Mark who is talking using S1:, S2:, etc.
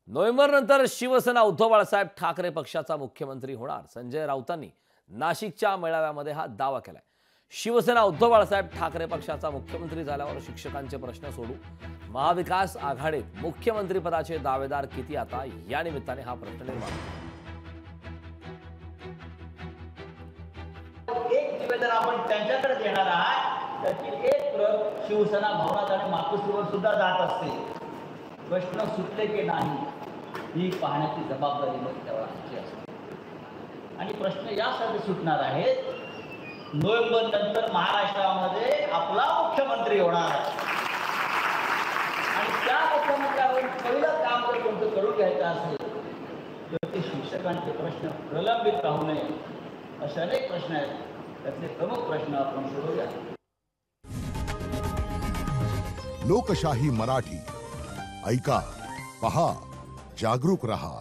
S1: नोव्हेंबरनंतर शिवसेना उद्धव बाळासाहेब ठाकरे पक्षाचा मुख्यमंत्री होणार. संजय राऊतांनी नाशिकच्या मेळाव्यामध्ये हा दावा केलाय. शिवसेना उद्धव बाळासाहेब ठाकरे पक्षाचा मुख्यमंत्री झाल्यावर शिक्षकांचे प्रश्न सोडू. महाविकास आघाडीत मुख्यमंत्री पदाचे दावेदार किती आता, या निमित्ताने हा प्रश्न निर्माण होतो.
S2: एक निवेदन आपण त्यांच्याकडे देणार आहात, त्याची एक प्रत शिवसेना भवनात आणि मातोश्रीवर सुद्धा जात असते. प्रश्न सुटले की नाही ही पाहण्याची जबाबदारी मग त्याची असते. आणि प्रश्न यासाठी सुटणार आहेत, नोव्हेंबर नंतर महाराष्ट्रामध्ये आपला मुख्यमंत्री होणार आणि त्या मुख्यमंत्र्यावर पहिलं काम जर कोणतं करून घ्यायचं असेल तर ते शिक्षकांचे प्रश्न प्रलंबित राहू नये. असे अनेक प्रश्न आहेत, त्यातले प्रमुख प्रश्न आपण सोडवूया.
S3: लोकशाही मराठी ऐका, पहा, जागरूक रहा.